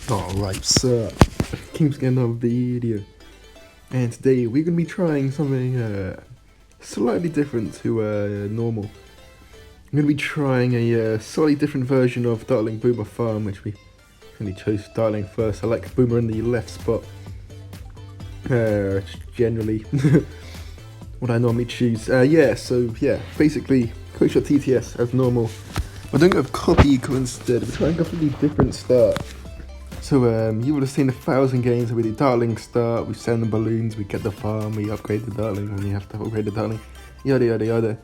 Alright, so keeps getting another video, and today we're going to be trying something slightly different to normal. I'm going to be trying a slightly different version of Dartling Boomer Farm, which we really chose Dartling first. I like Boomer in the left spot, generally what I normally choose. So basically quickshot TTS as normal. We're doing it with copy eco instead. We're trying a completely different start. So you would have seen 1,000 games where we do Dartling start, we send the balloons, we get the farm, we upgrade the Dartling, and you have to upgrade the Dartling, yada yada yada.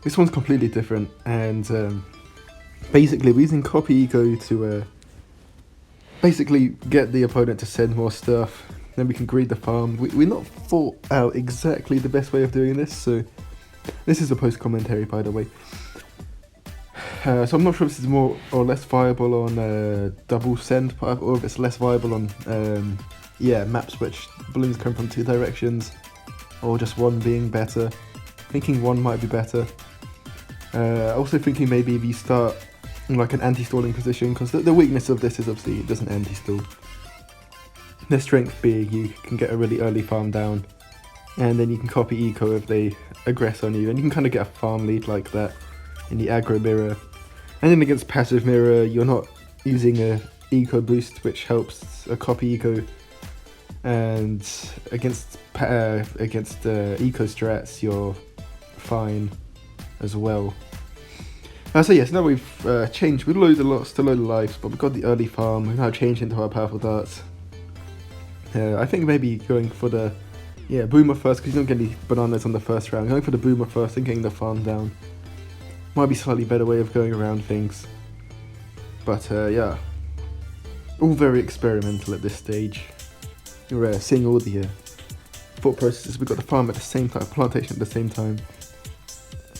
This one's completely different, and basically we're using copy eco to basically get the opponent to send more stuff, then we can greed the farm. We're not thought out exactly the best way of doing this, so this is a post commentary by the way. So I'm not sure if this is more or less viable on double send, or if it's less viable on maps which balloons come from two directions, or just one being better. Thinking one might be better. Also thinking maybe if you start in like an anti-stalling position, because the weakness of this is obviously it doesn't anti-stall. The strength being you can get a really early farm down, and then you can copy eco if they aggress on you, and you can kind of get a farm lead like that in the aggro mirror. And then against passive mirror, you're not using a eco boost, which helps a copy eco, and against eco strats, you're fine as well. So yes, now we've changed. We lost a load of lives, but we've got the early farm. We've now changed into our powerful darts. I think maybe going for the boomer first, because you don't get any bananas on the first round. Going for the boomer first and getting the farm down might be a slightly better way of going around things, but yeah, all very experimental at this stage. You're seeing all the thought processes. We've got the farm at the same time, plantation at the same time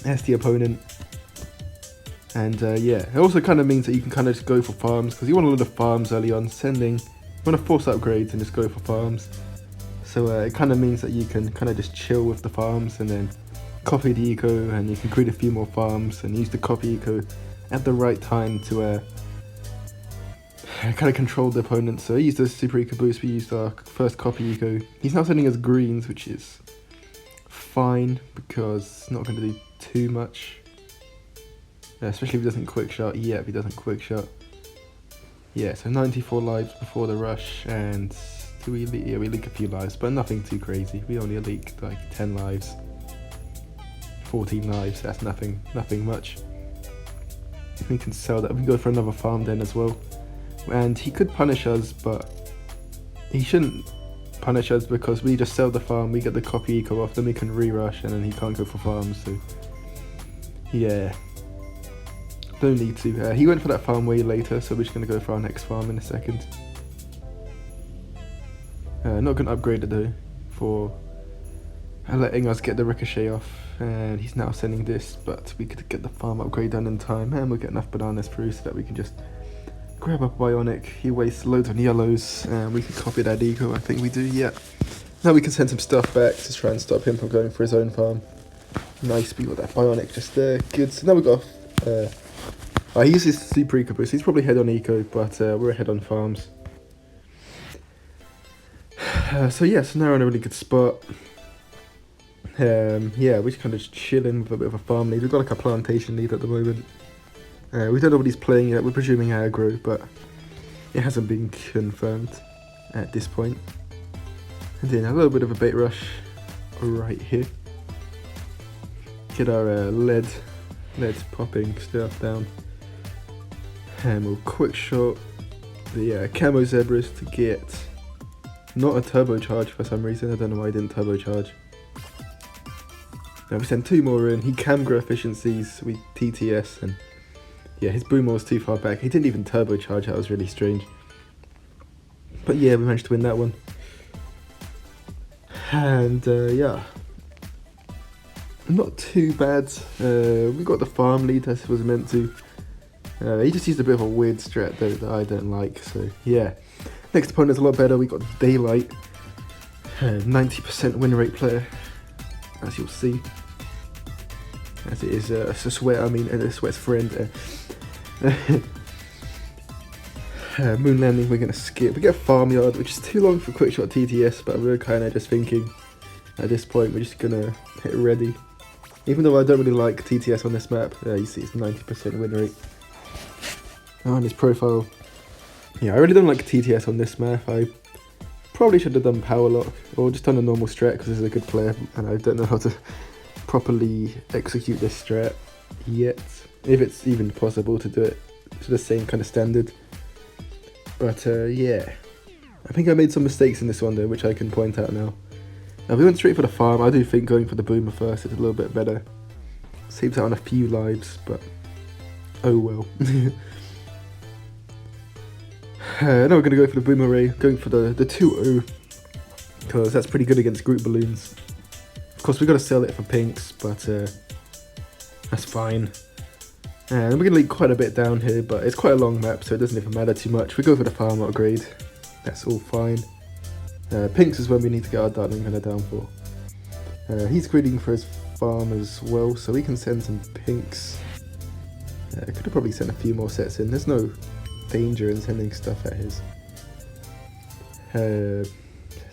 as the opponent, and it also kind of means that you can kind of just go for farms, because you want a lot of farms early on. You want to force upgrades and just go for farms, so it kind of means that you can kind of just chill with the farms and then copy the eco, and you can create a few more farms and use the copy eco at the right time to kind of control the opponent. So he used the super eco boost, we used our first copy eco. He's now sending us greens, which is fine because it's not going to do too much, especially if he doesn't quick shot. If he doesn't quick shot. So 94 lives before the rush, and we leak a few lives, but nothing too crazy. We only leaked like 10 lives. 14 lives, that's nothing much. We can sell that, we can go for another farm then as well. And he could punish us, but he shouldn't punish us, because we just sell the farm, we get the copy eco off, then we can re-rush, and then he can't go for farms, so yeah. Don't need to. He went for that farm way later, so we're just going to go for our next farm in a second. Not going to upgrade it though, for letting us get the ricochet off, and he's now sending this, but we could get the farm upgrade done in time, and we'll get enough bananas through so that we can just grab up bionic. He wastes loads on yellows, and we can copy that eco. I think we do. Now we can send some stuff back to try and stop him from going for his own farm. Nice, we got that bionic just there. Good. So now we got he uses super eco boost. He's probably ahead on eco, but we're ahead on farms. So now we're in a really good spot. We're just kind of just chilling with a bit of a farm lead. We've got like a plantation lead at the moment. We don't know what he's playing yet. We're presuming aggro, but it hasn't been confirmed at this point. And then a little bit of a bait rush right here. Get our lead popping stuff down, and we'll quick shot the camo zebras to get not a turbocharge for some reason. I don't know why I didn't turbocharge. Now we send two more in. He cam grow efficiencies with TTS, and his boomer was too far back. He didn't even turbocharge. That was really strange. But we managed to win that one. And not too bad. We got the farm lead as it was meant to. He just used a bit of a weird strat though that I don't like. So next opponent's a lot better. We got Daylight, 90% win rate player, as you'll see. As it is a sweat, a sweat's friend. Moon landing we're going to skip. We get farmyard, which is too long for quickshot TTS, but we're kind of just thinking at this point we're just going to hit ready. Even though I don't really like TTS on this map, you see it's 90% win rate. On his profile, yeah, I really don't like TTS on this map. I probably should have done power lock or just done a normal strat because this is a good player and I don't know how to properly execute this strat yet, if it's even possible to do it to the same kind of standard. But yeah, I think I made some mistakes in this one though, which I can point out now. We went straight for the farm. I do think going for the boomer first is a little bit better. Saves out on a few lives, but oh well. Now we're going to go for the boom array, going for the 2-0, because that's pretty good against group balloons. Of course, we've got to sell it for pinks, but that's fine. And we're going to leave quite a bit down here, but it's quite a long map, so it doesn't even matter too much. We go for the farm upgrade, that's all fine. Pinks is when we need to get our Dartling Hunter down for. He's greeding for his farm as well, so we can send some pinks. Could have probably sent a few more sets in, there's no danger in sending stuff at his.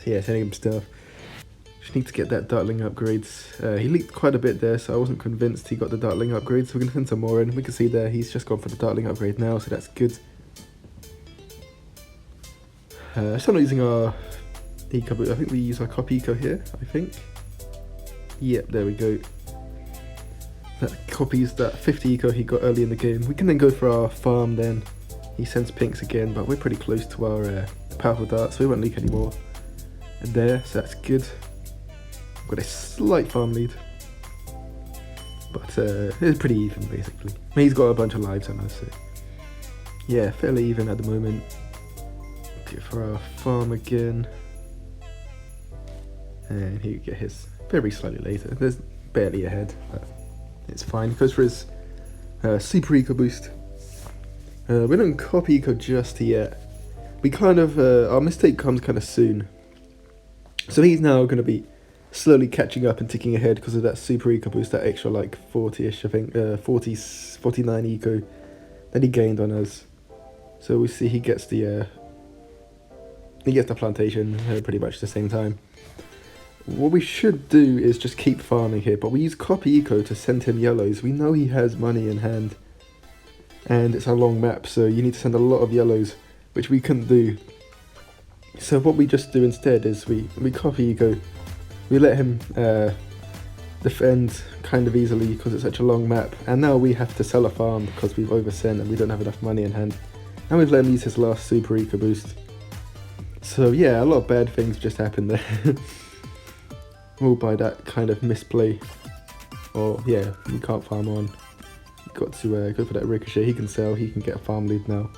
Yeah, sending him stuff. Just need to get that Dartling upgrades. He leaked quite a bit there, so I wasn't convinced he got the Dartling upgrade, so we're going to send some more in. We can see there he's just gone for the Dartling upgrade now, so that's good. Still not using our eco, but I think we use our copy eco here, I think. Yep, there we go. That copies that 50 eco he got early in the game. We can then go for our farm then. He sends pinks again, but we're pretty close to our powerful dart, so we won't leak anymore. And there, so that's good. Got a slight farm lead. But it's pretty even, basically. He's got a bunch of lives, I must say. Yeah, fairly even at the moment. Go for our farm again. And he get his very slightly later. There's barely ahead, but it's fine. He goes for his super eco boost. We don't copy eco just yet. We kind of, our mistake comes kind of soon. So he's now going to be slowly catching up and ticking ahead because of that super eco boost, that extra like 40-ish, I think, 49 eco that he gained on us. So we see he gets the plantation pretty much at the same time. What we should do is just keep farming here, but we use copy eco to send him yellows. We know he has money in hand. And it's a long map, so you need to send a lot of yellows, which we couldn't do. So what we just do instead is we copy eco, we let him defend kind of easily because it's such a long map, and now we have to sell a farm because we've oversent and we don't have enough money in hand. And we've let him use his last super eco boost. So yeah, a lot of bad things just happened there. All by that kind of misplay. Or yeah, we can't farm on. Got to go for that ricochet. He can sell, he can get a farm lead now,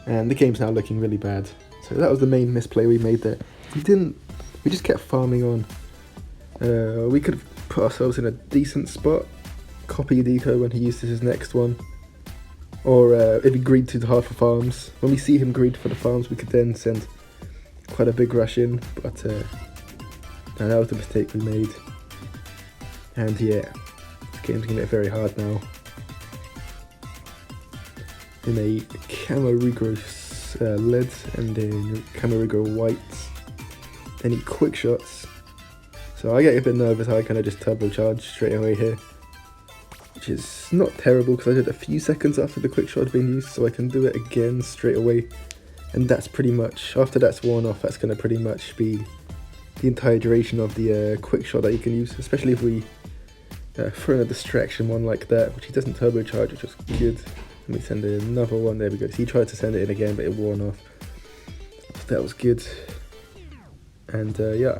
and the game's now looking really bad. So that was the main misplay we made there. We just kept farming on. We could have put ourselves in a decent spot, copied eco when he uses his next one, or if he greed too hard for farms. When we see him greed for the farms, we could then send quite a big rush in, but that was the mistake we made. And yeah, the game's gonna get very hard now. In a camo regrowth lead and then camo regrow whites. Any quick shots. So I get a bit nervous, I kind of just turbocharge straight away here. Which is not terrible because I did a few seconds after the quick shot had been used, so I can do it again straight away. And that's pretty much, after that's worn off, that's going to pretty much be the entire duration of the quick shot that you can use, especially if we throw in a distraction one like that, which he doesn't turbocharge, which is good. And we send in another one, there we go. So he tried to send it in again, but it worn off. So that was good. And yeah.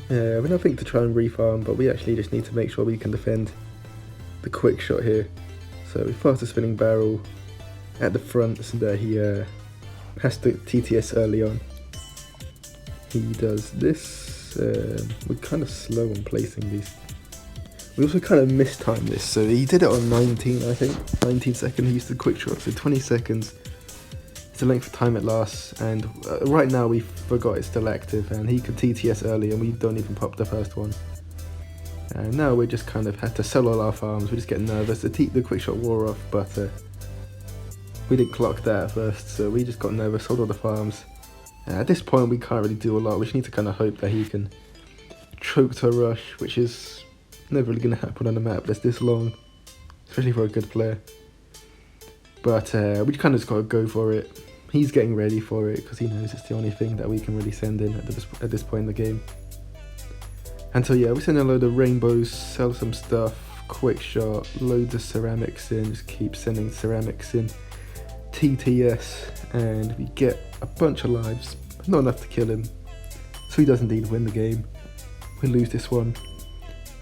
We're nothing to try and refarm, but we actually just need to make sure we can defend the quick shot here. So we faster spinning barrel at the front so that he has to TTS early on. He does this. We're kind of slow on placing these. We also kind of mistimed this, so he did it on 19, I think. 19 seconds, he used the quick shot, so 20 seconds is the length of time it lasts, and right now we forgot it's still active, and he could TTS early, and we don't even pop the first one. And now we just kind of had to sell all our farms, we just get nervous. The quick shot wore off, but We didn't clock that at first, so we just got nervous, sold all the farms. At this point we can't really do a lot, we just need to kind of hope that he can choke to a rush, which is never really going to happen on a map that's this long, especially for a good player. But we kind of just got to go for it. He's getting ready for it because he knows it's the only thing that we can really send in at this point in the game. And so yeah, we send a load of rainbows, sell some stuff, quick shot, loads of ceramics in, just keep sending ceramics in, TTS, and we get a bunch of lives, not enough to kill him, so he does indeed win the game. We lose this one,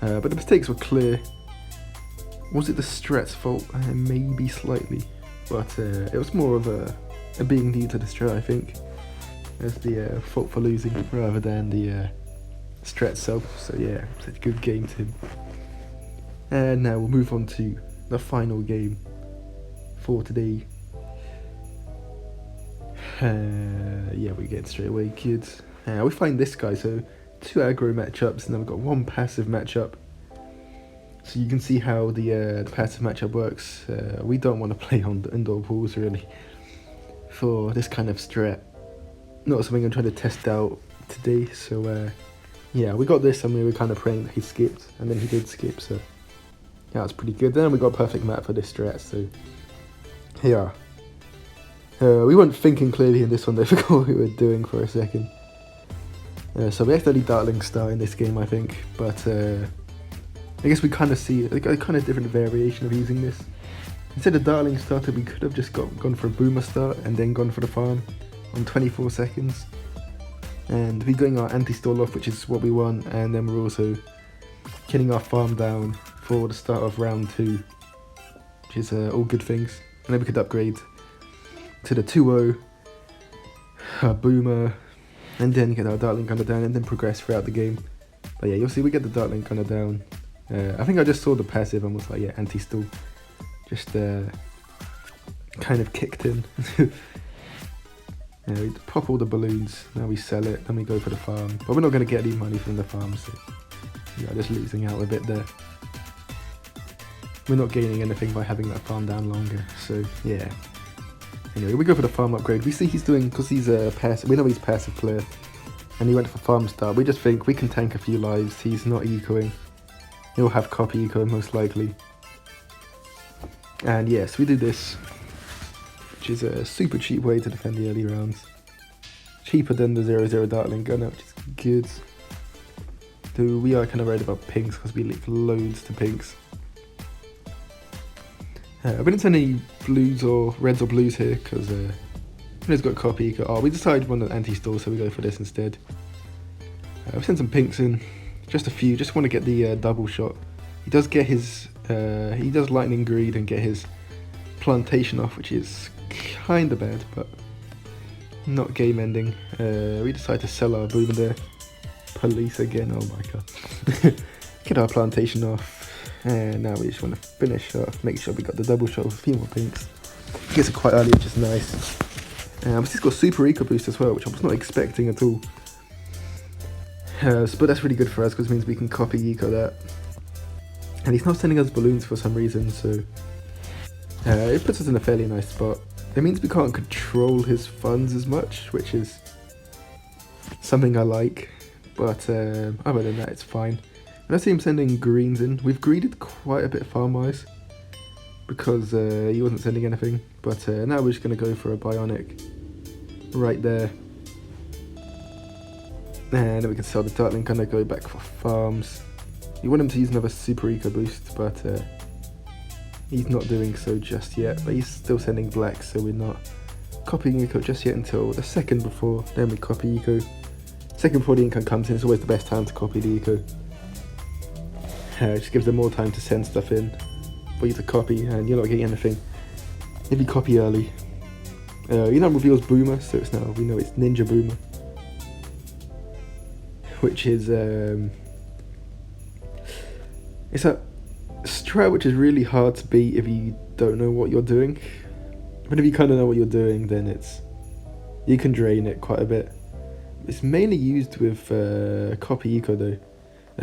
but the mistakes were clear. Was it the strat's fault? Maybe slightly, but it was more of a being new to the strat, I think, as the fault for losing rather than the strat itself. So yeah, it's a good game to him. And now we'll move on to the final game for today. Yeah, we get straight away, kids. We find this guy, so 2 aggro matchups, and then we've got 1 passive matchup. So you can see how the passive matchup works. We don't want to play on the indoor pools really for this kind of strat. Not something I'm trying to test out today. So yeah, we got this and we were kind of praying that he skipped, and then he did skip, so yeah, that's pretty good. Then we got a perfect map for this strat, so yeah. We weren't thinking clearly in this one, I forgot what we were doing for a second. So we accidentally Dartling Star in this game, I think, but I guess we kind of see a kind of different variation of using this. Instead of Dartling Starter, we could have just gone for a Boomer start and then gone for the farm on 24 seconds. And we're getting our anti-stall off, which is what we want, and then we're also getting our farm down for the start of round 2, which is all good things. And then we could upgrade to the 2-0, Boomer, and then get our Dartling Gunner down and then progress throughout the game. But yeah, you'll see we get the Dartling Gunner down. I think I just saw the passive and was like, yeah, anti-stall. Just kind of kicked in. Yeah, we pop all the balloons, now we sell it, then we go for the farm. But we're not going to get any money from the farm, so yeah, just losing out a bit there. We're not gaining anything by having that farm down longer, so yeah. Anyway, we go for the farm upgrade. We see he's doing, because he's a passive, we know he's a passive player, and he went for farm start. We just think we can tank a few lives, he's not ecoing. He'll have copy eco most likely. And yes, we do this, which is a super cheap way to defend the early rounds. Cheaper than the 0-0 Dartling Gunner, which is good. Though we are kind of worried about pinks because we leak loads to pinks. We didn't send any blues or reds or blues here because he's got copy eco. Oh, we decided on an anti-stall, so we go for this instead. We sent some pinks in, just a few, just want to get the double shot. He does get his, he does lightning greed and get his plantation off, which is kind of bad, but not game ending. We decide to sell our boomer there. Police again, oh my god. Get our plantation off. And now we just want to finish off, make sure we got the double shot with a few more pinks. He gets it quite early, which is nice. He's got super eco boost as well, which I was not expecting at all. But that's really good for us because it means we can copy eco that. And he's not sending us balloons for some reason, so it puts us in a fairly nice spot. It means we can't control his funds as much, which is something I like. But other than that, it's fine. And I see him sending greens in. We've greeded quite a bit farm-wise because he wasn't sending anything. But now we're just going to go for a bionic right there. And then we can sell the Dartling Gunner, go back for farms. You want him to use another super eco boost, but he's not doing so just yet. But he's still sending black, so we're not copying eco just yet until the second before. Then we copy eco. Second before the income comes in, it's always the best time to copy the eco. It just gives them more time to send stuff in for you to copy, and you're not getting anything if you copy early. You know, reveals Boomer, so it's now, we know it's Ninja Boomer, which is it's a strat which is really hard to beat if you don't know what you're doing. But if you kind of know what you're doing, then you can drain it quite a bit. It's mainly used with copy eco though.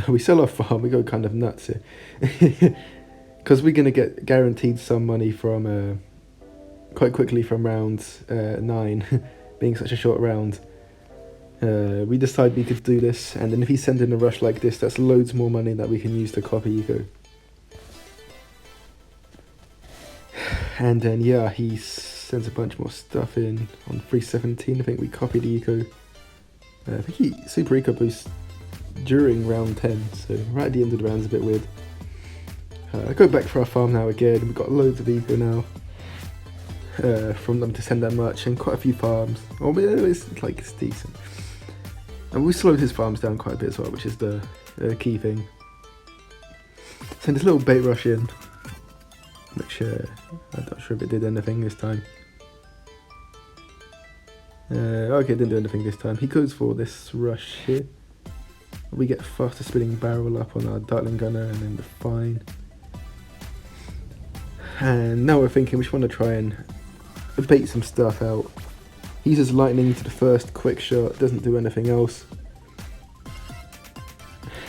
We sell our farm, we go kind of nuts here. Because we're going to get guaranteed some money from quite quickly from round 9, being such a short round. We decided we could do this, and then if he sends in a rush like this, that's loads more money that we can use to copy eco. And then yeah, he sends a bunch more stuff in on 317. I think we copied eco. I think he super eco boost during round 10, so right at the end of the round is a bit weird. I go back for our farm now again. We've got loads of eco now from them to send that much, and quite a few farms. Well, it's decent. And we slowed his farms down quite a bit as well, which is the key thing. Send this little bait rush in, which I'm not sure if it did anything this time. Okay, it didn't do anything this time. He goes for this rush here. We get faster spinning barrel up on our Dartling gunner, and then we're fine. And now we're thinking we just want to try and bait some stuff out. He uses lightning to the first quick shot, doesn't do anything else.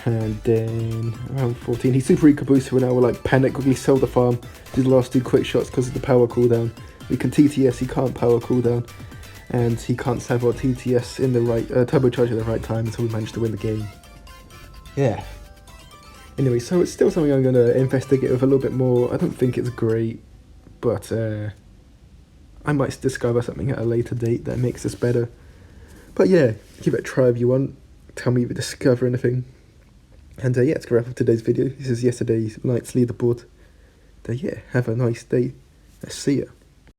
And then around 14, he super eco boosts, so now we're like panic, quickly sell the farm, do the last 2 quick shots because of the power cooldown. We can TTS, he can't power cooldown, and he can't have our TTS in the right, turbocharge at the right time, so we managed to win the game. Yeah. Anyway, so it's still something I'm going to investigate with a little bit more. I don't think it's great, but I might discover something at a later date that makes this better. But yeah, give it a try if you want. Tell me if you discover anything. And yeah, it's a wrap up today's video. This is yesterday's night's leaderboard. Yeah, have a nice day. See ya.